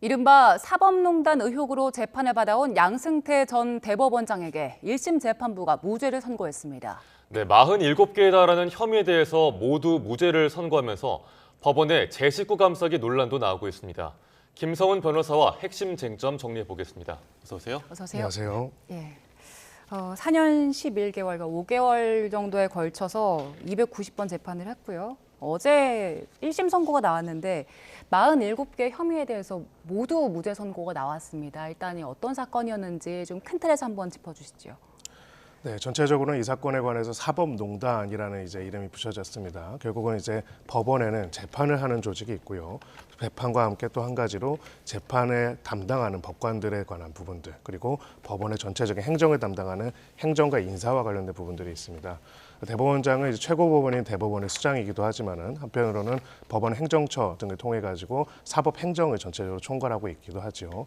이른바 사법농단 의혹으로 재판을 받아온 양승태 전 대법원장에게 1심 재판부가 무죄를 선고했습니다. 네, 47개에 달하는 혐의에 대해서 모두 무죄를 선고하면서 법원의 제19 감싸기 논란도 나오고 있습니다. 김성훈 변호사와 핵심 쟁점 정리해 보겠습니다. 어서 오세요. 어서 오세요. 안녕하세요. 예. 4년 11개월과 5개월 정도에 걸쳐서 290번 재판을 했고요. 어제 1심 선고가 나왔는데 47개 혐의에 대해서 모두 무죄 선고가 나왔습니다. 일단 어떤 사건이었는지 좀 큰 틀에서 한번 짚어주시죠. 네, 전체적으로는 이 사건에 관해서 사법농단이라는 이름이 붙여졌습니다. 결국은 법원에는 재판을 하는 조직이 있고요. 재판과 함께 또 한 가지로 재판을 담당하는 법관들에 관한 부분들, 그리고 법원의 전체적인 행정을 담당하는 행정과 인사와 관련된 부분들이 있습니다. 대법원장은 최고법원인 대법원의 수장이기도 하지만은 한편으로는 법원 행정처 등을 통해 가지고 사법 행정을 전체적으로 총괄하고 있기도 하죠.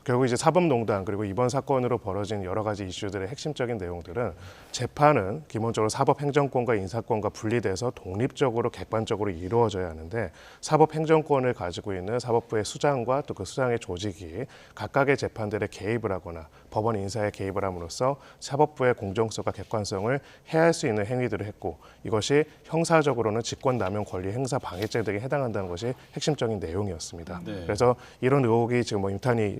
결국 사법농단 그리고 이번 사건으로 벌어진 여러 가지 이슈들의 핵심적인 내용들은 재판은 기본적으로 사법행정권과 인사권과 분리돼서 독립적으로 객관적으로 이루어져야 하는데 사법행정권을 가지고 있는 사법부의 수장과 또 그 수장의 조직이 각각의 재판들에 개입을 하거나 법원 인사에 개입을 함으로써 사법부의 공정성과 객관성을 해할 수 있는 행위들을 했고 이것이 형사적으로는 직권남용 권리 행사 방해죄 등에 해당한다는 것이 핵심적인 내용이었습니다. 네. 그래서 이런 의혹이 지금 임탄이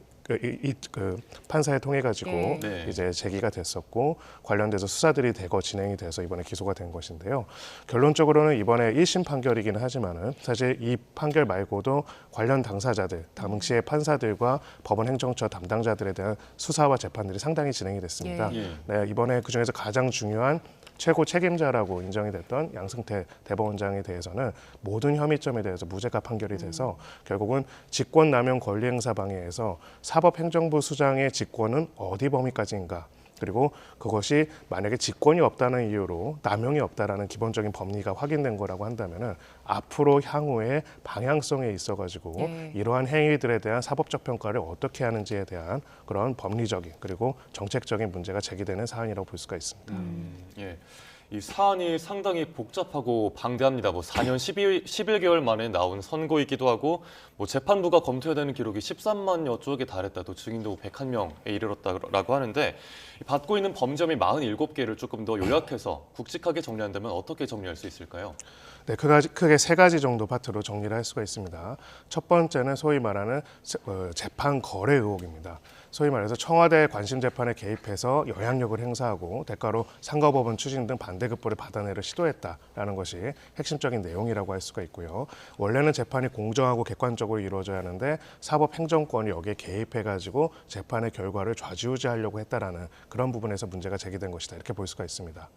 판사에 통해 가지고 네. 제기가 됐었고 관련돼서 수사들이 대거 진행이 돼서 이번에 기소가 된 것인데요. 결론적으로는 이번에 1심 판결이기는 하지만은 사실 이 판결 말고도 관련 당사자들, 당시의 판사들과 법원 행정처 담당자들에 대한 수사와 재판들이 상당히 진행이 됐습니다. 예. 네, 이번에 그중에서 가장 중요한 최고 책임자라고 인정이 됐던 양승태 대법원장에 대해서는 모든 혐의점에 대해서 무죄가 판결이 돼서 결국은 직권남용 권리행사 방해에서 사법행정부 수장의 직권은 어디 범위까지인가 그리고 그것이 만약에 직권이 없다는 이유로 남용이 없다라는 기본적인 법리가 확인된 거라고 한다면은 앞으로 향후에 방향성에 있어가지고 이러한 행위들에 대한 사법적 평가를 어떻게 하는지에 대한 그런 법리적인 그리고 정책적인 문제가 제기되는 사안이라고 볼 수가 있습니다. 예. 이 사안이 상당히 복잡하고 방대합니다. 4년 11개월 만에 나온 선고이기도 하고 재판부가 검토해야 되는 기록이 13만여 쪽에 달했다. 또 증인도 101명에 이르렀다라고 하는데 받고 있는 범죄 혐의 47개를 조금 더 요약해서 굵직하게 정리한다면 어떻게 정리할 수 있을까요? 네, 크게 세 가지 정도 파트로 정리를 할 수가 있습니다. 첫 번째는 소위 말하는 재판 거래 의혹입니다. 소위 말해서 청와대 관심 재판에 개입해서 영향력을 행사하고 대가로 상가법원 추진 등 반대급부를 받아내려 시도했다라는 것이 핵심적인 내용이라고 할 수가 있고요. 원래는 재판이 공정하고 객관적으로 이루어져야 하는데 사법행정권이 여기에 개입해가지고 재판의 결과를 좌지우지하려고 했다라는 그런 부분에서 문제가 제기된 것이다 이렇게 볼 수가 있습니다.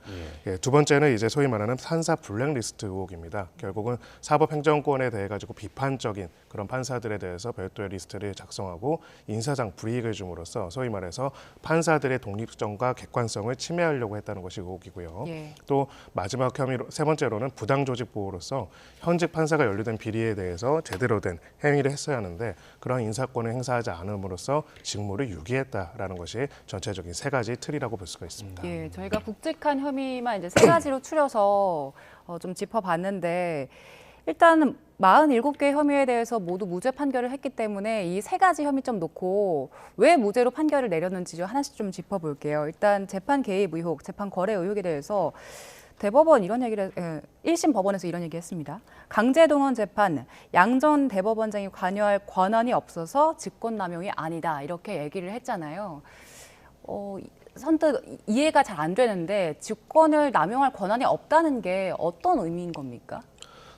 예, 두 번째는 소위 말하는 판사 블랙리스트 의혹입니다. 결국은 사법행정권에 대해 가지고 비판적인 그런 판사들에 대해서 별도의 리스트를 작성하고 인사상 불이익을 줌으로써 소위 말해서 판사들의 독립성과 객관성을 침해하려고 했다는 것이 의혹이고요. 또 마지막 혐의로 세 번째로는 부당조직 보호로서 현직 판사가 연루된 비리에 대해서 제대로 된 행위를 했어야 하는데 그런 인사권을 행사하지 않음으로써 직무를 유기했다라는 것이 전체적인 세 가지 틀이라고 볼 수가 있습니다. 예, 저희가 굵직한 혐의만 이제 세 가지로 추려서 좀 짚어봤는데 일단 47개 혐의에 대해서 모두 무죄 판결을 했기 때문에 이 세 가지 혐의점 놓고 왜 무죄로 판결을 내렸는지 하나씩 좀 짚어볼게요. 일단 재판 개입 의혹, 재판 거래 의혹에 대해서 대법원 이런 얘기를 1심 법원에서 이런 얘기 했습니다. 강제동원 재판, 양 전 대법원장이 관여할 권한이 없어서 직권남용이 아니다 이렇게 얘기를 했잖아요. 선뜻 이해가 잘 안 되는데 직권을 남용할 권한이 없다는 게 어떤 의미인 겁니까?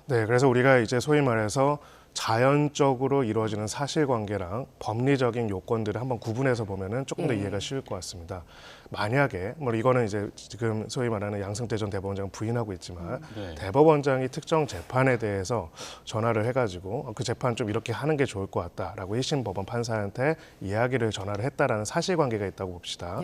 네, 그래서 우리가 소위 말해서 자연적으로 이루어지는 사실관계랑 법리적인 요건들을 한번 구분해서 보면은 조금 더 이해가 쉬울 것 같습니다. 만약에 이거는 지금 소위 말하는 양승태 전 대법원장은 부인하고 있지만 대법원장이 특정 재판에 대해서 전화를 해가지고 그 재판 좀 이렇게 하는 게 좋을 것 같다라고 1심 법원 판사한테 이야기를 전화를 했다라는 사실관계가 있다고 봅시다.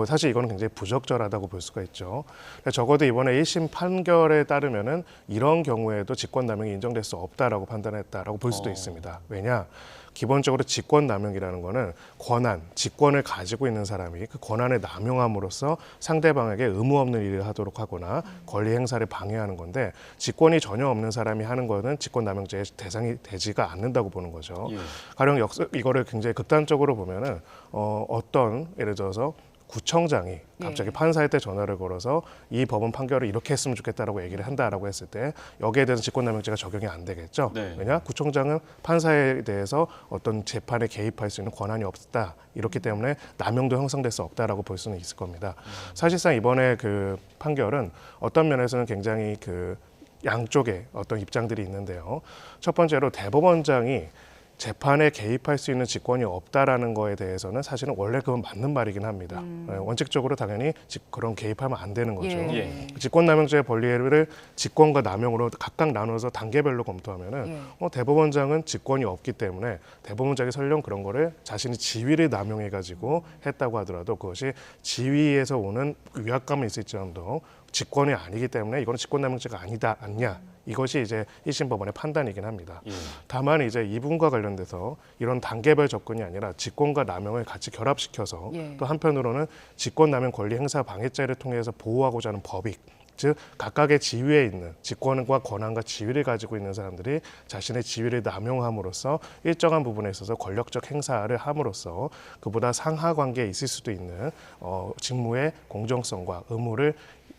사실 이거는 굉장히 부적절하다고 볼 수가 있죠. 적어도 이번에 1심 판결에 따르면은 이런 경우에도 직권남용이 인정될 수 없다라고 판단했다라고 볼 수도 있습니다. 왜냐? 기본적으로 직권남용이라는 거는 권한, 직권을 가지고 있는 사람이 그 권한을 남용함으로써 상대방에게 의무 없는 일을 하도록 하거나 권리 행사를 방해하는 건데 직권이 전혀 없는 사람이 하는 거는 직권남용죄의 대상이 되지가 않는다고 보는 거죠. 예. 가령 이거를 굉장히 극단적으로 보면은 어떤 예를 들어서 구청장이 갑자기 예. 판사한테 전화를 걸어서 이 법원 판결을 이렇게 했으면 좋겠다라고 얘기를 한다라고 했을 때 여기에 대해서 직권남용죄가 적용이 안 되겠죠. 네. 왜냐? 구청장은 판사에 대해서 어떤 재판에 개입할 수 있는 권한이 없다. 이렇기 때문에 남용도 형성될 수 없다라고 볼 수는 있을 겁니다. 사실상 이번에 그 판결은 어떤 면에서는 굉장히 그 양쪽의 어떤 입장들이 있는데요. 첫 번째로 대법원장이 재판에 개입할 수 있는 직권이 없다라는 거에 대해서는 사실은 원래 그건 맞는 말이긴 합니다. 원칙적으로 당연히 그런 개입하면 안 되는 거죠. 예. 직권남용죄의 권리를 직권과 남용으로 각각 나눠서 단계별로 검토하면은 대법원장은 직권이 없기 때문에 대법원장이 설령 그런 거를 자신이 지위를 남용해 가지고 했다고 하더라도 그것이 지위에서 오는 위압감은 있을지언정 직권이 아니기 때문에 이거는 직권남용죄가 아니다 않냐. 이것이 이제 1심 법원의 판단이긴 합니다. 예. 다만 이제 이 부분과 관련돼서 이런 단계별 접근이 아니라 직권과 남용을 같이 결합시켜서 예. 또 한편으로는 직권남용 권리 행사 방해죄를 통해서 보호하고자 하는 법익, 즉 각각의 지위에 있는 직권과 권한과 지위를 가지고 있는 사람들이 자신의 지위를 남용함으로써 일정한 부분에 있어서 권력적 행사를 함으로써 그보다 상하 관계에 있을 수도 있는 직무의 공정성과 의무를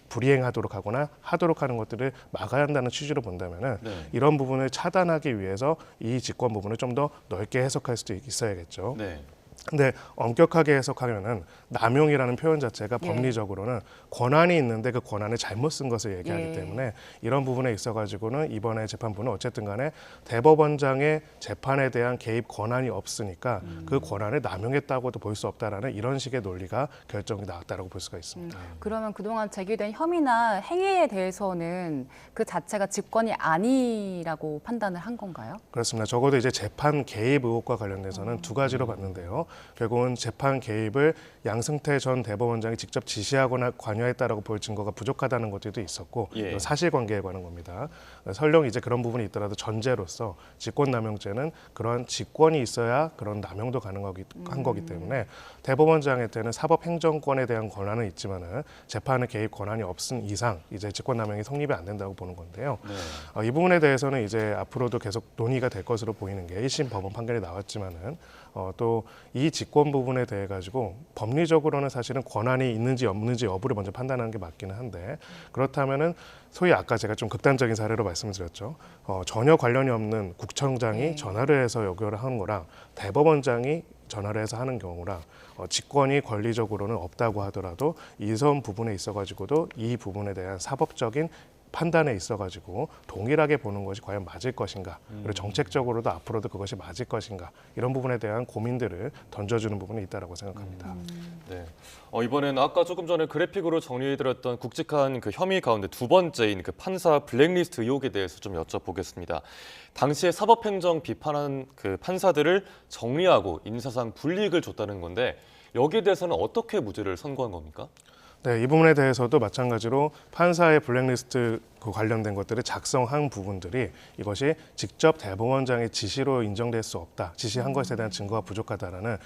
불이행하도록 하거나 하도록 하는 것들을 막아야 한다는 취지로 본다면은 네. 이런 부분을 차단하기 위해서 이 직권 부분을 좀 더 넓게 해석할 수도 있어야겠죠. 네. 근데 엄격하게 해석하면은 남용이라는 표현 자체가 예. 법리적으로는 권한이 있는데 그 권한을 잘못 쓴 것을 얘기하기 예. 때문에 이런 부분에 있어가지고는 이번에 재판부는 어쨌든 간에 대법원장의 재판에 대한 개입 권한이 없으니까 그 권한을 남용했다고도 볼 수 없다라는 이런 식의 논리가 결정이 나왔다라고 볼 수가 있습니다. 그러면 그동안 제기된 혐의나 행위에 대해서는 그 자체가 직권이 아니라고 판단을 한 건가요? 그렇습니다. 적어도 이제 재판 개입 의혹과 관련돼서는 두 가지로 봤는데요. 결국은 재판 개입을 양승태 전 대법원장이 직접 지시하거나 관여했다라고 볼 증거가 부족하다는 것들도 있었고 예. 사실관계에 관한 겁니다. 설령 이제 그런 부분이 있더라도 전제로서 직권남용죄는 그런 직권이 있어야 그런 남용도 가능한 거기 때문에 대법원장한테는 사법행정권에 대한 권한은 있지만은 재판에 개입 권한이 없은 이상 이제 직권남용이 성립이 안 된다고 보는 건데요. 네. 이 부분에 대해서는 이제 앞으로도 계속 논의가 될 것으로 보이는 게 1심 법원 판결이 나왔지만은 또 이 직권 부분에 대해 가지고 법리적으로는 사실은 권한이 있는지 없는지 여부를 먼저 판단하는 게 맞기는 한데 그렇다면은 소위 아까 제가 좀 극단적인 사례로 말씀드렸죠. 전혀 관련이 없는 구청장이 네. 전화를 해서 요구를 하는 거랑 대법원장이 전화를 해서 하는 경우랑 직권이 권리적으로는 없다고 하더라도 이선 부분에 있어가지고도 이 부분에 대한 사법적인 판단에 있어가지고 동일하게 보는 것이 과연 맞을 것인가 그리고 정책적으로도 앞으로도 그것이 맞을 것인가 이런 부분에 대한 고민들을 던져주는 부분이 있다라고 생각합니다. 네. 이번에는 아까 조금 전에 그래픽으로 정리해드렸던 굵직한 그 혐의 가운데 두 번째인 그 판사 블랙리스트 의혹에 대해서 좀 여쭤보겠습니다. 당시에 사법행정 비판한 그 판사들을 정리하고 인사상 불이익을 줬다는 건데 여기에 대해서는 어떻게 무죄를 선고한 겁니까? 네, 이 부분에 대해서도 마찬가지로 판사의 블랙리스트 그 관련된 것들을 작성한 부분들이 이것이 직접 대법원장의 지시로 인정될 수 없다. 지시한 것에 대한 증거가 부족하다라는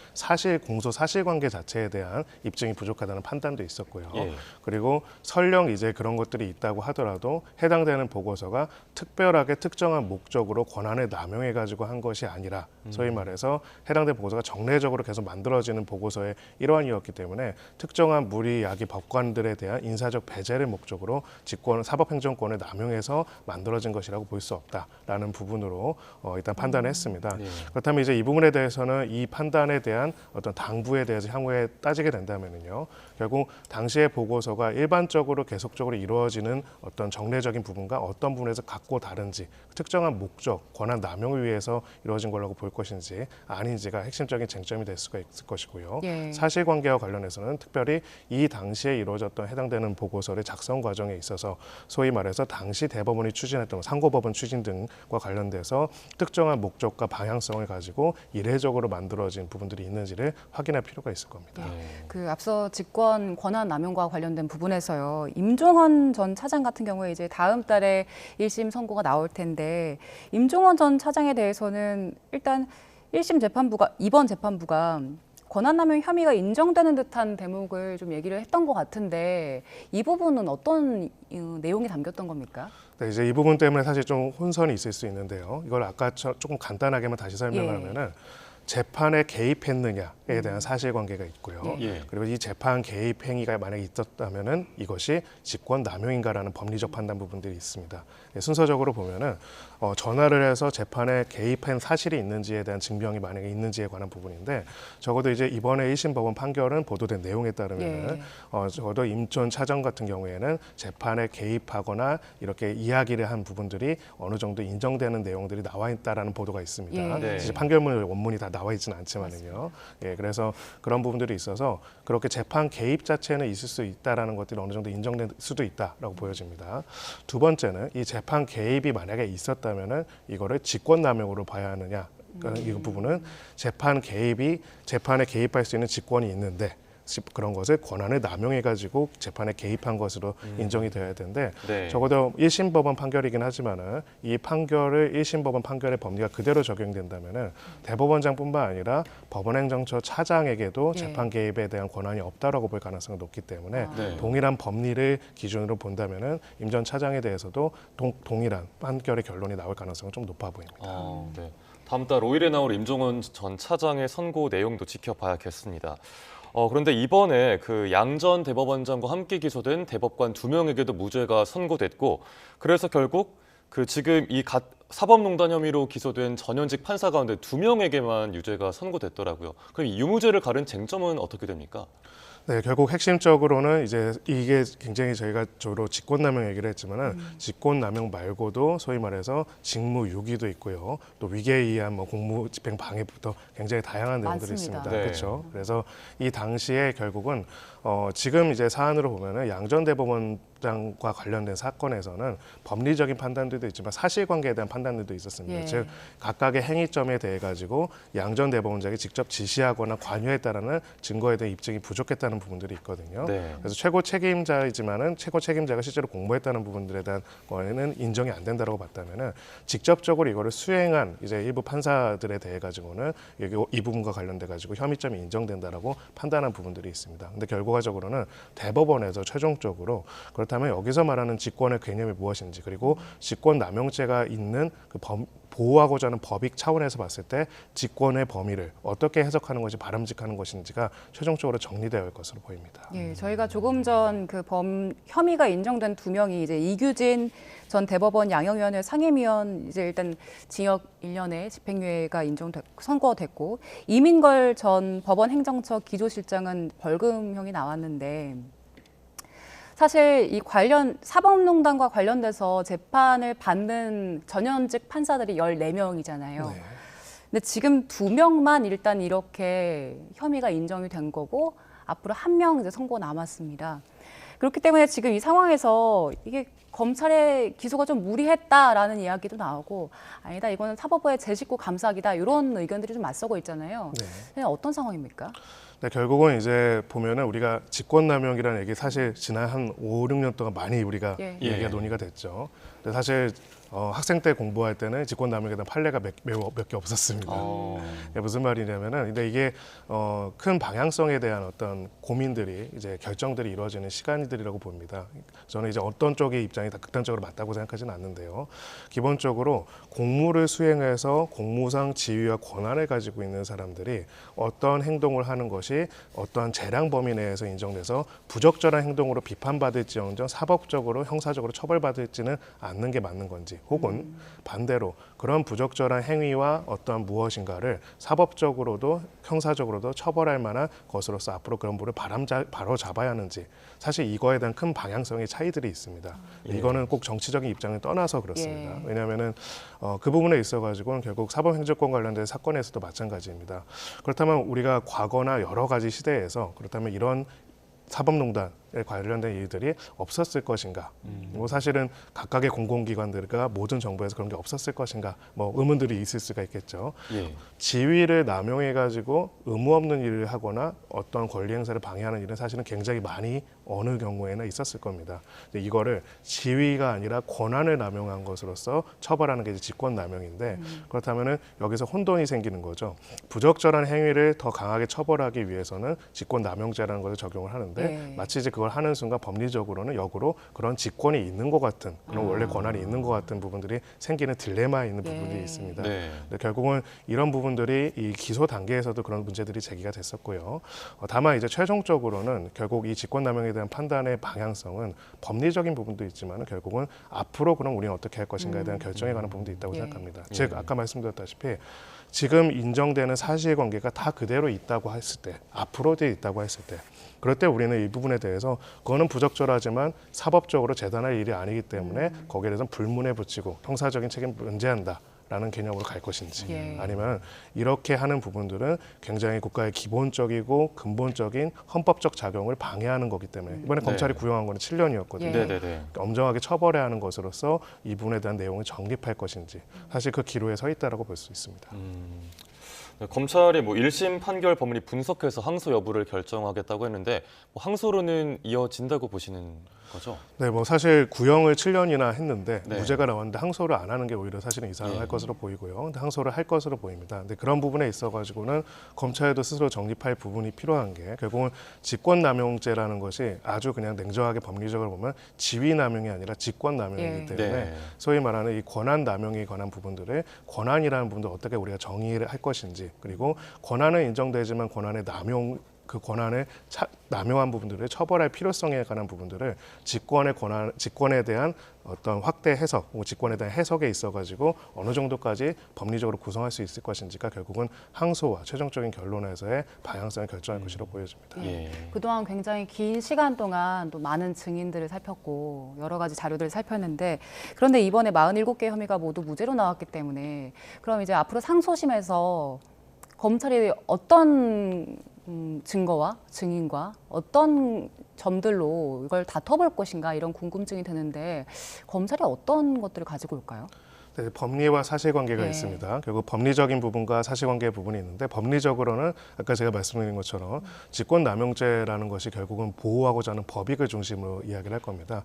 공소 사실관계 자체에 대한 입증이 부족하다는 판단도 있었고요. 예. 그리고 설령 이제 그런 것들이 있다고 하더라도 해당되는 보고서가 특별하게 특정한 목적으로 권한을 남용해 가지고 한 것이 아니라 소위 말해서 해당된 보고서가 정례적으로 계속 만들어지는 보고서의 일환이었기 때문에 특정한 무리 야기 법관들에 대한 인사적 배제를 목적으로 사법행정권을 남용해서 만들어진 것이라고 볼 수 없다라는 부분으로 일단 판단을 했습니다. 그렇다면 이제 이 부분에 대해서는 이 판단에 대한 어떤 당부에 대해서 향후에 따지게 된다면요, 결국 당시의 보고서가 일반적으로 계속적으로 이루어지는 어떤 정례적인 부분과 어떤 부분에서 각고 다른지 특정한 목적, 권한 남용을 위해서 이루어진 거라고 볼 것인지 아닌지가 핵심적인 쟁점이 될 수가 있을 것이고요. 예. 사실관계와 관련해서는 특별히 이 당시에 이루어졌던 해당되는 보고서의 작성 과정에 있어서 소위 말해서 당시 대법원이 추진했던 상고법원 추진 등과 관련돼서 특정한 목적과 방향성을 가지고 이례적으로 만들어진 부분들이 있는지를 확인할 필요가 있을 겁니다. 그 앞서 직권 권한 남용과 관련된 부분에서요. 임종원 전 차장 같은 경우에 이제 다음 달에 1심 선고가 나올 텐데 임종원 전 차장에 대해서는 일단 이번 재판부가 권한남용 혐의가 인정되는 듯한 대목을 좀 얘기를 했던 것 같은데 이 부분은 어떤 내용이 담겼던 겁니까? 네, 이제 이 부분 때문에 사실 좀 혼선이 있을 수 있는데요. 이걸 아까 조금 간단하게만 다시 설명하면은 재판에 개입했느냐에 대한 사실관계가 있고요. 예. 그리고 이 재판 개입 행위가 만약에 있었다면은 이것이 직권 남용인가라는 법리적 판단 부분들이 있습니다. 예, 순서적으로 보면은 전화를 해서 재판에 개입한 사실이 있는지에 대한 증명이 만약에 있는지에 관한 부분인데 적어도 이제 이번에 1심 법원 판결은 보도된 내용에 따르면은 적어도 임 전 차장 같은 경우에는 재판에 개입하거나 이렇게 이야기를 한 부분들이 어느 정도 인정되는 내용들이 나와 있다라는 보도가 있습니다. 예. 네. 사실 판결문 원문이 다 나와 있지는 않지만은요. 예, 그래서 그런 부분들이 있어서 그렇게 재판 개입 자체는 있을 수 있다라는 것들이 어느 정도 인정될 수도 있다라고 보여집니다. 두 번째는 이 재판 개입이 만약에 있었다면은 이거를 직권남용으로 봐야 하느냐. 그러니까 이 부분은 재판에 개입할 수 있는 직권이 있는데 그런 것을 권한을 남용해가지고 재판에 개입한 것으로 인정이 되어야 되는데 네. 적어도 1심 법원 판결이긴 하지만은 이 판결을 1심 법원 판결의 법리가 그대로 적용된다면은 대법원장뿐만 아니라 법원행정처 차장에게도 예. 재판 개입에 대한 권한이 없다라고 볼 가능성이 높기 때문에 네. 동일한 법리를 기준으로 본다면은 임 전 차장에 대해서도 동일한 판결의 결론이 나올 가능성은 좀 높아 보입니다. 네. 다음 달 5일에 나올 임종원 전 차장의 선고 내용도 지켜봐야겠습니다. 그런데 이번에 그 양 전 대법원장과 함께 기소된 대법관 2명에게도 무죄가 선고됐고, 그래서 결국 그 지금 이 사법농단 혐의로 기소된 전현직 판사 가운데 2명에게만 유죄가 선고됐더라고요. 그럼 이 유무죄를 가른 쟁점은 어떻게 됩니까? 네, 결국 핵심적으로는 이제 이게 굉장히 저희가 주로 직권남용 얘기를 했지만은 직권남용 말고도 소위 말해서 직무유기도 있고요. 또 위계에 의한 뭐 공무집행 방해부터 굉장히 다양한 내용들이 많습니다. 있습니다. 네. 그렇죠. 그래서 이 당시에 결국은 지금 이제 사안으로 보면은 양 전 대법원장과 관련된 사건에서는 법리적인 판단들도 있지만 사실관계에 대한 판단들도 있었습니다. 예. 즉 각각의 행위점에 대해 가지고 양 전 대법원장이 직접 지시하거나 관여했다라는 증거에 대한 입증이 부족했다는 부분들이 있거든요. 네. 그래서 최고 책임자이지만은 최고 책임자가 실제로 공모했다는 부분들에 대한 거에는 인정이 안 된다라고 봤다면은 직접적으로 이거를 수행한 이제 일부 판사들에 대해 가지고는 이 부분과 관련돼 가지고 혐의점이 인정된다라고 판단한 부분들이 있습니다. 근데 결과적으로는 대법원에서 최종적으로 그렇다면 여기서 말하는 직권의 개념이 무엇인지 그리고 직권 남용죄가 있는 그 보호하고자 하는 법익 차원에서 봤을 때 직권의 범위를 어떻게 해석하는 것이 바람직한 것인지가 최종적으로 정리되어야 할 것으로 보입니다. 예, 저희가 조금 전 그 혐의가 인정된 2명이 이제 이규진 전 대법원 양형위원회 상임위원 이제 일단 징역 1년의 집행유예가 선고됐고 이민걸 전 법원 행정처 기조실장은 벌금형이 나왔는데 사실 이 사법농단과 관련돼서 재판을 받는 전현직 판사들이 14명이잖아요. 네. 근데 지금 2명만 일단 이렇게 혐의가 인정이 된 거고 앞으로 1명 이제 선고 남았습니다. 그렇기 때문에 지금 이 상황에서 이게 검찰의 기소가 좀 무리했다라는 이야기도 나오고 아니다 이거는 사법부의 제 식구 감사기다 이런 의견들이 좀 맞서고 있잖아요. 네. 어떤 상황입니까? 네, 결국은 이제 보면은 우리가 직권남용이라는 얘기 사실 지난 한 5, 6년 동안 많이 우리가 예. 얘기가 논의가 됐죠. 근데 사실 학생 때 공부할 때는 직권남용에 대한 판례가 몇 개 없었습니다. 이게 무슨 말이냐면은 근데 이게 큰 방향성에 대한 어떤 고민들이 이제 결정들이 이루어지는 시간들이라고 봅니다. 저는 이제 어떤 쪽의 입장이 다 극단적으로 맞다고 생각하지는 않는데요. 기본적으로 공무를 수행해서 공무상 지위와 권한을 가지고 있는 사람들이 어떤 행동을 하는 것이 어떠한 재량 범위 내에서 인정돼서 부적절한 행동으로 비판받을지언정 사법적으로 형사적으로 처벌받을지는 않는 게 맞는 건지 혹은 반대로 그런 부적절한 행위와 어떠한 무엇인가를 사법적으로도 형사적으로도 처벌할 만한 것으로서 앞으로 그런 부분을 바로 잡아야 하는지 사실 이거에 대한 큰 방향성의 차이들이 있습니다. 이거는 꼭 정치적인 입장을 떠나서 그렇습니다. 예. 왜냐하면은 그 부분에 있어가지고는 결국 사법행정권 관련된 사건에서도 마찬가지입니다. 그렇다면 우리가 과거나 여러 가지 시대에서 그렇다면 이런 사법농단에 관련된 일들이 없었을 것인가? 뭐 사실은 각각의 공공기관들과 모든 정부에서 그런 게 없었을 것인가? 뭐 의문들이 있을 수가 있겠죠. 예. 지위를 남용해가지고 의무 없는 일을 하거나 어떤 권리 행사를 방해하는 일은 사실은 굉장히 많이 어느 경우에는 있었을 겁니다. 근데 이거를 지위가 아니라 권한을 남용한 것으로서 처벌하는 게 이제 직권남용인데 그렇다면은 여기서 혼돈이 생기는 거죠. 부적절한 행위를 더 강하게 처벌하기 위해서는 직권남용죄라는 것을 적용을 하는데 네. 마치 이제 그걸 하는 순간 법리적으로는 역으로 그런 직권이 있는 것 같은 그런 원래 권한이 있는 것 같은 부분들이 생기는 딜레마에 있는 부분이 네. 있습니다. 네. 근데 결국은 이런 부분들이 이 기소 단계에서도 그런 문제들이 제기가 됐었고요. 다만 이제 최종적으로는 결국 이 직권남용에 대한 판단의 방향성은 법리적인 부분도 있지만 결국은 앞으로 그럼 우리는 어떻게 할 것인가에 대한 결정에 관한 부분도 있다고 예. 생각합니다. 즉 아까 말씀드렸다시피 지금 인정되는 사실관계가 다 그대로 있다고 했을 때, 앞으로도 있다고 했을 때, 그럴 때 우리는 이 부분에 대해서 그거는 부적절하지만 사법적으로 재단할 일이 아니기 때문에 거기에 대해서는 불문에 붙이고 형사적인 책임을 면제한다. 라는 개념으로 갈 것인지 예. 아니면 이렇게 하는 부분들은 굉장히 국가의 기본적이고 근본적인 헌법적 작용을 방해하는 거기 때문에 이번에 네. 검찰이 구형한 거는 7년이었거든요. 예. 네네네. 엄정하게 처벌해야 하는 것으로서 이 부분에 대한 내용을 정립할 것인지 사실 그 기로에 서 있다라고 볼 수 있습니다. 네, 검찰이 뭐 1심 판결 법문이 분석해서 항소 여부를 결정하겠다고 했는데 뭐 항소로는 이어진다고 보시는 거죠? 네, 뭐 사실 구형을 7년이나 했는데 네. 무죄가 나왔는데 항소를 안 하는 게 오히려 사실은 이상할 네. 것으로 보이고요. 근데 항소를 할 것으로 보입니다. 근데 그런 부분에 있어가지고는 검찰도 스스로 정립할 부분이 필요한 게 결국은 직권남용죄라는 것이 아주 그냥 냉정하게 법리적으로 보면 지위남용이 아니라 직권남용이기 예. 때문에 네. 소위 말하는 이 권한남용에 관한 부분들을 권한이라는 부분도 어떻게 우리가 정의를 할 것인지 그리고 권한은 인정되지만 권한의 남용 그 권한을 남용한 부분들을 처벌할 필요성에 관한 부분들을 직권에 대한 어떤 확대 해석, 직권에 대한 해석에 있어가지고 어느 정도까지 법리적으로 구성할 수 있을 것인지가 결국은 항소와 최종적인 결론에서의 방향성을 결정할 것으로 보여집니다. 예. 그동안 굉장히 긴 시간 동안 또 많은 증인들을 살폈고 여러 가지 자료들을 살폈는데 그런데 이번에 47개 혐의가 모두 무죄로 나왔기 때문에 그럼 이제 앞으로 상소심에서 검찰이 어떤 증거와 증인과 어떤 점들로 이걸 다퉈볼 것인가 이런 궁금증이 드는데 검찰이 어떤 것들을 가지고 올까요? 네, 법리와 사실관계가 네. 있습니다. 결국 법리적인 부분과 사실관계 부분이 있는데 법리적으로는 아까 제가 말씀드린 것처럼 직권남용죄라는 것이 결국은 보호하고자 하는 법익을 중심으로 이야기를 할 겁니다.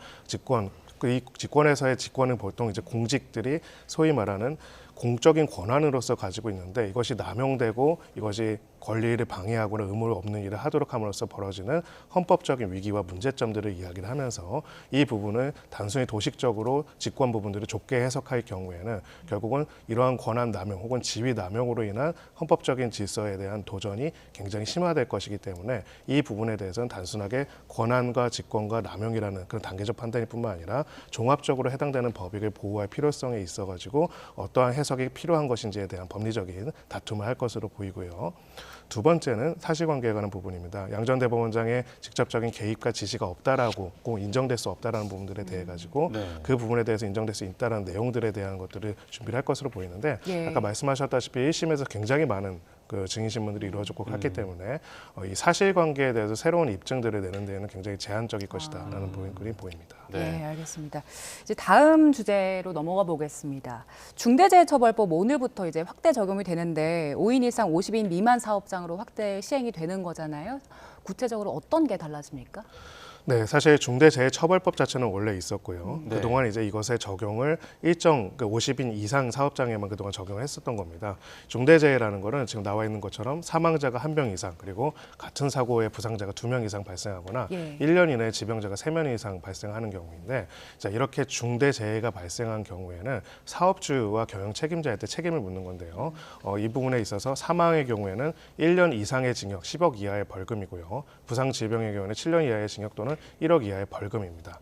이 직권에서의 직권은 보통 이제 공직들이 소위 말하는 공적인 권한으로서 가지고 있는데 이것이 남용되고 이것이 권리를 방해하거나 의무를 없는 일을 하도록 함으로써 벌어지는 헌법적인 위기와 문제점들을 이야기를 하면서 이 부분을 단순히 도식적으로 직권 부분들을 좁게 해석할 경우에는 결국은 이러한 권한 남용 혹은 지위 남용으로 인한 헌법적인 질서에 대한 도전이 굉장히 심화될 것이기 때문에 이 부분에 대해서는 단순하게 권한과 직권과 남용이라는 그런 단계적 판단일 뿐만 아니라 종합적으로 해당되는 법익을 보호할 필요성에 있어가지고 어떠한 해석이 필요한 것인지에 대한 법리적인 다툼을 할 것으로 보이고요. 두 번째는 사실관계에 관한 부분입니다. 양 전 대법원장의 직접적인 개입과 지시가 없다라고 꼭 인정될 수 없다라는 부분들에 대해 가지고 네. 그 부분에 대해서 인정될 수 있다는 내용들에 대한 것들을 준비를 할 것으로 보이는데 예. 아까 말씀하셨다시피 1심에서 굉장히 많은 그 증인 신문들이 이루어졌고 했기 때문에 이 사실관계에 대해서 새로운 입증들을 내는 데에는 굉장히 제한적일 것이다라는 부분이 보입니다. 네, 알겠습니다. 이제 다음 주제로 넘어가 보겠습니다. 중대재해처벌법 오늘부터 이제 확대 적용이 되는데 5인 이상 50인 미만 사업장으로 확대 시행이 되는 거잖아요. 구체적으로 어떤 게 달라집니까? 네, 사실 중대재해처벌법 자체는 원래 있었고요. 네. 그동안 이제 이것의 적용을 일정 50인 이상 사업장에만 그동안 적용을 했었던 겁니다. 중대재해라는 거는 지금 나와 있는 것처럼 사망자가 1명 이상 그리고 같은 사고에 부상자가 2명 이상 발생하거나 예. 1년 이내에 지병자가 3명 이상 발생하는 경우인데 자, 이렇게 중대재해가 발생한 경우에는 사업주와 경영 책임자한테 책임을 묻는 건데요. 이 부분에 있어서 사망의 경우에는 1년 이상의 징역 10억 이하의 벌금이고요. 부상 질병의 경우에는 7년 이하의 징역 또는 1억 이하의 벌금입니다.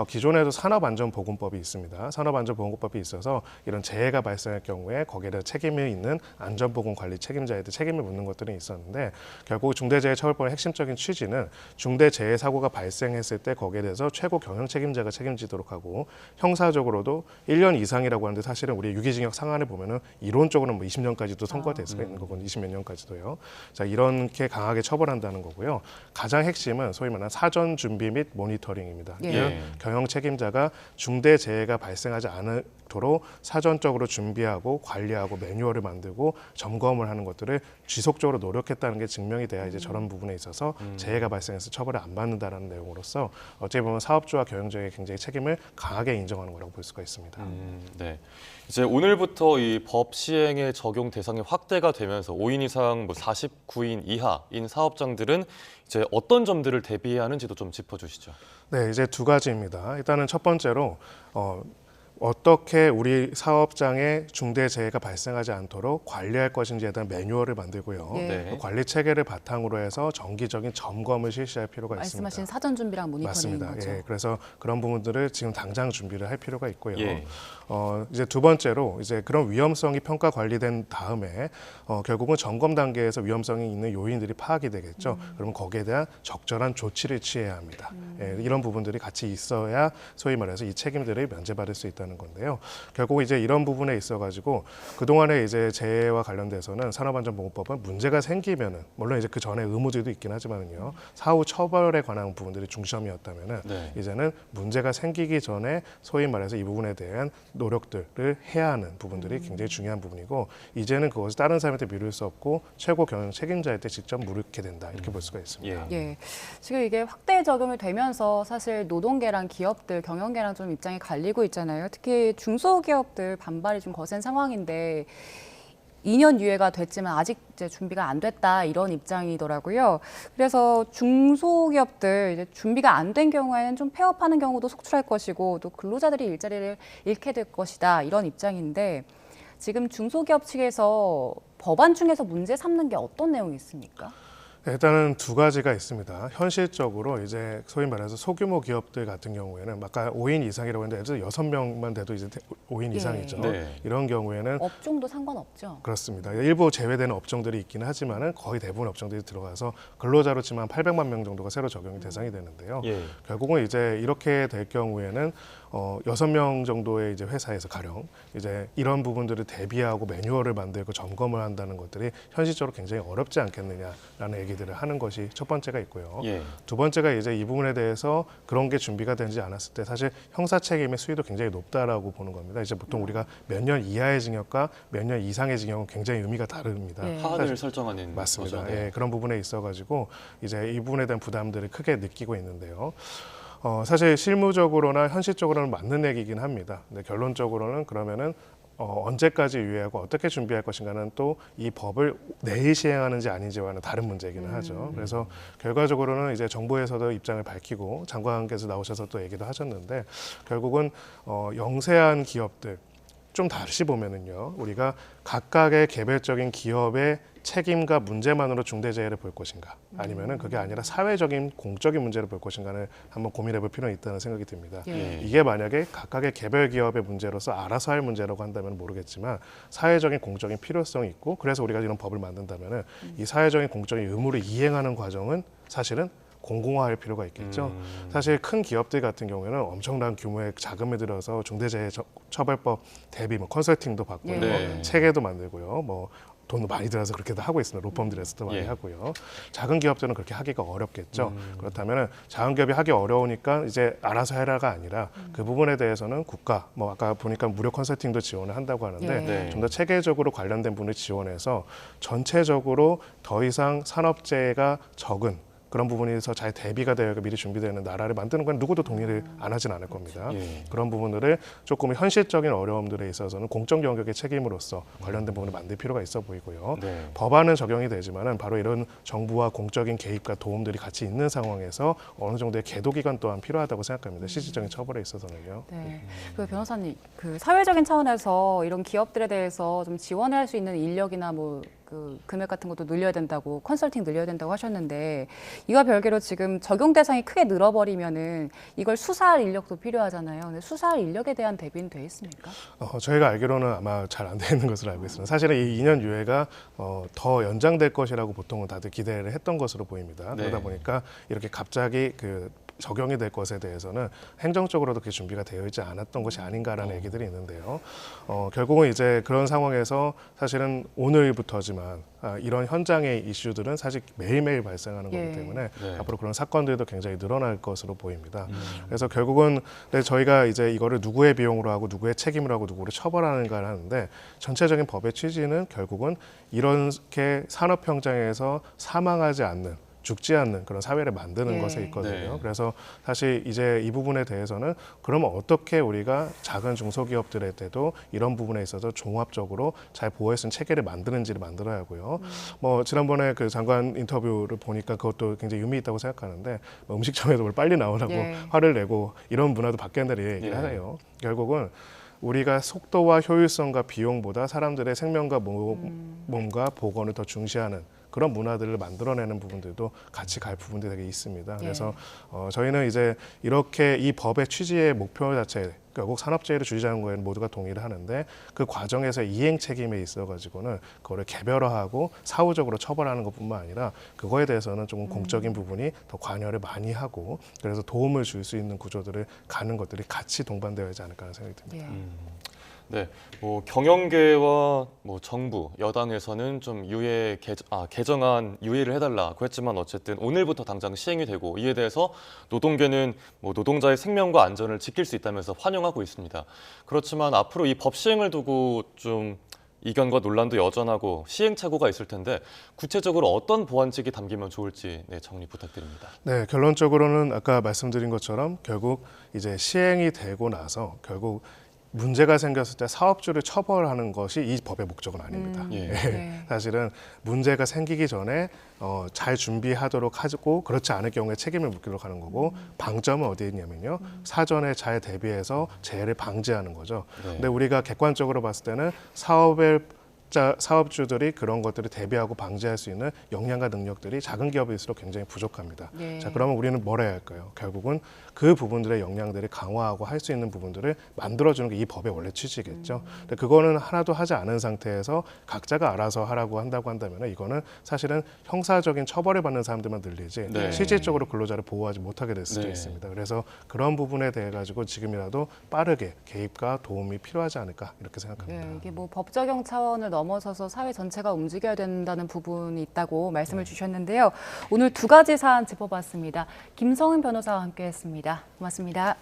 기존에도 산업안전보건법이 있습니다. 산업안전보건법이 있어서 이런 재해가 발생할 경우에 거기에 대한 책임이 있는 안전보건관리 책임자한테 책임을 묻는 것들이 있었는데 결국 중대재해처벌법의 핵심적인 취지는 중대재해사고가 발생했을 때 거기에 대해서 최고 경영 책임자가 책임지도록 하고 형사적으로도 1년 이상이라고 하는데 사실은 우리 유기징역 상한을 보면은 이론적으로는 뭐 20년까지도 선고될 수가 있는 거고 20몇 년까지도요. 자, 이렇게 강하게 처벌한다는 거고요. 가장 핵심은 소위 말하는 사전 준비 준비 및 모니터링입니다. 예. 이는 경영 책임자가 중대 재해가 발생하지 않도록 사전적으로 준비하고 관리하고 매뉴얼을 만들고 점검을 하는 것들을 지속적으로 노력했다는 게 증명이 돼야 이제 저런 부분에 있어서 재해가 발생해서 처벌을 안 받는다라는 내용으로서 어찌 보면 사업주와 경영자의 굉장히 책임을 강하게 인정하는 거라고 볼 수가 있습니다. 네. 이제 오늘부터 이 법 시행의 적용 대상이 확대가 되면서 5인 이상 49인 이하인 사업장들은 이제 어떤 점들을 대비해야 하는지도 좀 짚어주시죠. 네, 이제 두 가지입니다. 일단은 첫 번째로 어떻게 우리 사업장에 중대 재해가 발생하지 않도록 관리할 것인지에 대한 매뉴얼을 만들고요. 예. 네. 그 관리 체계를 바탕으로 해서 정기적인 점검을 실시할 필요가 있습니다. 말씀하신 사전 준비랑 모니터링인 맞습니다. 거죠. 예, 그래서 그런 부분들을 지금 당장 준비를 할 필요가 있고요. 예. 이제 두 번째로 이제 그런 위험성이 평가 관리된 다음에 결국은 점검 단계에서 위험성이 있는 요인들이 파악이 되겠죠. 그러면 거기에 대한 적절한 조치를 취해야 합니다. 예, 이런 부분들이 같이 있어야 소위 말해서 이 책임들을 면제받을 수 있다는 건데요. 결국 이제 이런 부분에 있어가지고 그 동안에 이제 재해와 관련돼서는 산업안전보건법은 문제가 생기면은 물론 이제 그 전에 의무들도 있긴 하지만은요. 사후 처벌에 관한 부분들이 중점이었다면은 네. 이제는 문제가 생기기 전에 소위 말해서 이 부분에 대한 노력들을 해야 하는 부분들이 굉장히 중요한 부분이고 이제는 그것을 다른 사람한테 미룰 수 없고 최고 경영 책임자한테 직접 물게 된다 이렇게 볼 수가 있습니다. 예. 예, 지금 이게 확대 적용이 되면서 사실 노동계랑 기업들, 경영계랑 좀 입장이 갈리고 있잖아요. 특히 중소기업들 반발이 좀 거센 상황인데 2년 유예가 됐지만 아직 이제 준비가 안 됐다 이런 입장이더라고요. 그래서 중소기업들 이제 준비가 안 된 경우에는 좀 폐업하는 경우도 속출할 것이고 또 근로자들이 일자리를 잃게 될 것이다 이런 입장인데 지금 중소기업 측에서 법안 중에서 문제 삼는 게 어떤 내용이 있습니까? 일단은 두 가지가 있습니다. 현실적으로 이제 소위 말해서 소규모 기업들 같은 경우에는 아까 5인 이상이라고 했는데 예를 들어 6명만 돼도 이제 5인 예. 이상이죠. 네. 이런 경우에는 업종도 상관없죠. 그렇습니다. 일부 제외되는 업종들이 있기는 하지만은 거의 대부분 업종들이 들어가서 근로자로 치면 800만 명 정도가 새로 적용이 대상이 되는데요. 예. 결국은 이제 이렇게 될 경우에는 6명 정도의 이제 회사에서 가령 이제 이런 부분들을 대비하고 매뉴얼을 만들고 점검을 한다는 것들이 현실적으로 굉장히 어렵지 않겠느냐라는 얘기들을 하는 것이 첫 번째가 있고요. 예. 두 번째가 이제 이 부분에 대해서 그런 게 준비가 되지 않았을 때 사실 형사 책임의 수위도 굉장히 높다라고 보는 겁니다. 이제 보통 우리가 몇 년 이하의 징역과 몇 년 이상의 징역은 굉장히 의미가 다릅니다. 예. 하한을 설정하는 맞습니다. 거죠. 네. 예, 그런 부분에 있어가지고 이제 이 부분에 대한 부담들을 크게 느끼고 있는데요. 사실 실무적으로나 현실적으로는 맞는 얘기긴 합니다. 근데 결론적으로는 그러면은 언제까지 유예하고 어떻게 준비할 것인가는 또 이 법을 내일 시행하는지 아닌지와는 다른 문제이기는 하죠. 그래서 결과적으로는 이제 정부에서도 입장을 밝히고 장관께서 나오셔서 또 얘기도 하셨는데 결국은 영세한 기업들 좀 다시 보면은요, 우리가 각각의 개별적인 기업의 책임과 문제만으로 중대재해를 볼 것인가, 아니면은 그게 아니라 사회적인 공적인 문제를 볼 것인가를 한번 고민해볼 필요는 있다는 생각이 듭니다. 예. 이게 만약에 각각의 개별 기업의 문제로서 알아서 할 문제라고 한다면 모르겠지만 사회적인 공적인 필요성이 있고 그래서 우리가 이런 법을 만든다면은 이 사회적인 공적인 의무를 이행하는 과정은 사실은 공공화할 필요가 있겠죠. 사실 큰 기업들 같은 경우에는 엄청난 규모의 자금을 들여서 중대재해처벌법 대비 컨설팅도 받고요, 예. 네. 체계도 만들고요, 돈도 많이 들어서 그렇게도 하고 있습니다. 로펌들에서도 많이 예. 하고요. 작은 기업들은 그렇게 하기가 어렵겠죠. 그렇다면 작은 기업이 하기 어려우니까 이제 알아서 해라가 아니라 그 부분에 대해서는 국가, 아까 보니까 무료 컨설팅도 지원을 한다고 하는데 예. 네. 좀 더 체계적으로 관련된 분을 지원해서 전체적으로 더 이상 산업재해가 적은 그런 부분에서 잘 대비가 되어 미리 준비되는 나라를 만드는 건 누구도 동의를 안 하진 않을 겁니다. 예. 그런 부분들을 조금 현실적인 어려움들에 있어서는 공적 영역의 책임으로서 관련된 부분을 만들 필요가 있어 보이고요. 네. 법안은 적용이 되지만은 바로 이런 정부와 공적인 개입과 도움들이 같이 있는 상황에서 어느 정도의 계도 기간 또한 필요하다고 생각합니다. 실질적인 처벌에 있어서는요. 네. 그 변호사님, 그 사회적인 차원에서 이런 기업들에 대해서 좀 지원할 수 있는 인력이나 그 금액 같은 것도 늘려야 된다고, 컨설팅 늘려야 된다고 하셨는데 이와 별개로 지금 적용 대상이 크게 늘어버리면은 이걸 수사할 인력도 필요하잖아요. 근데 수사할 인력에 대한 대비는 돼 있습니까? 저희가 알기로는 아마 잘 안 되는 것으로 알고 있습니다. 사실은 이 2년 유예가 더 연장될 것이라고 보통은 다들 기대를 했던 것으로 보입니다. 네. 그러다 보니까 이렇게 갑자기 적용이 될 것에 대해서는 행정적으로도 그게 준비가 되어 있지 않았던 것이 아닌가라는 얘기들이 있는데요. 결국은 이제 그런 상황에서 사실은 오늘부터지만 이런 현장의 이슈들은 사실 매일매일 발생하는 예. 거기 때문에 네. 앞으로 그런 사건들도 굉장히 늘어날 것으로 보입니다. 그래서 결국은 저희가 이제 이거를 누구의 비용으로 하고 누구의 책임으로 하고 누구를 처벌하는가를 하는데 전체적인 법의 취지는 결국은 이렇게 산업 현장에서 사망하지 않는 죽지 않는 그런 사회를 만드는 예. 것에 있거든요. 네. 그래서 사실 이제 이 부분에 대해서는 그러면 어떻게 우리가 작은 중소기업들한테도 이런 부분에 있어서 종합적으로 잘 보호할 수 있는 체계를 만드는지를 만들어야 하고요. 뭐 지난번에 그 장관 인터뷰를 보니까 그것도 굉장히 의미 있다고 생각하는데 뭐 음식점에서 뭘 빨리 나오라고 예. 화를 내고 이런 문화도 바뀌는 얘기를 예. 하네요. 결국은 우리가 속도와 효율성과 비용보다 사람들의 생명과 몸과 보건을 더 중시하는 그런 문화들을 만들어내는 부분들도 같이 갈 부분들이 되게 있습니다. 그래서 저희는 이제 이렇게 이 법의 취지의 목표 자체 결국 산업재해를 줄이자는 거에는 모두가 동의를 하는데 그 과정에서 이행 책임에 있어가지고는 그거를 개별화하고 사후적으로 처벌하는 것뿐만 아니라 그거에 대해서는 조금 공적인 부분이 더 관여를 많이 하고 그래서 도움을 줄 수 있는 구조들을 가는 것들이 같이 동반되어야 하지 않을까 하는 생각이 듭니다. 예. 네, 뭐 경영계와 뭐 정부, 여당에서는 좀 개정안 유예를 해달라고 했지만 어쨌든 오늘부터 당장 시행이 되고 이에 대해서 노동계는 뭐 노동자의 생명과 안전을 지킬 수 있다면서 환영하고 있습니다. 그렇지만 앞으로 이 법 시행을 두고 좀 이견과 논란도 여전하고 시행착오가 있을 텐데 구체적으로 어떤 보완책이 담기면 좋을지 정리 부탁드립니다. 네, 결론적으로는 아까 말씀드린 것처럼 결국 이제 시행이 되고 나서 결국 문제가 생겼을 때 사업주를 처벌하는 것이 이 법의 목적은 아닙니다. 예. 네. 사실은 문제가 생기기 전에 잘 준비하도록 하고 그렇지 않을 경우에 책임을 묻기로 하는 거고 방점은 어디에 있냐면요. 사전에 잘 대비해서 재해를 방지하는 거죠. 네. 근데 우리가 객관적으로 봤을 때는 사업주들이 그런 것들을 대비하고 방지할 수 있는 역량과 능력들이 작은 기업일수록 굉장히 부족합니다. 네. 자, 그러면 우리는 뭘 해야 할까요? 결국은 그 부분들의 역량들이 강화하고 할 수 있는 부분들을 만들어주는 게 이 법의 원래 취지겠죠. 근데 그거는 하나도 하지 않은 상태에서 각자가 알아서 하라고 한다고 한다면 이거는 사실은 형사적인 처벌을 받는 사람들만 늘리지 네. 실질적으로 근로자를 보호하지 못하게 될 수도 네. 있습니다. 그래서 그런 부분에 대해 가지고 지금이라도 빠르게 개입과 도움이 필요하지 않을까 이렇게 생각합니다. 예, 이게 뭐 법 적용 차원을 넘어서서 사회 전체가 움직여야 된다는 부분이 있다고 말씀을 주셨는데요. 오늘 두 가지 사안 짚어봤습니다. 김성은 변호사와 함께했습니다. 고맙습니다.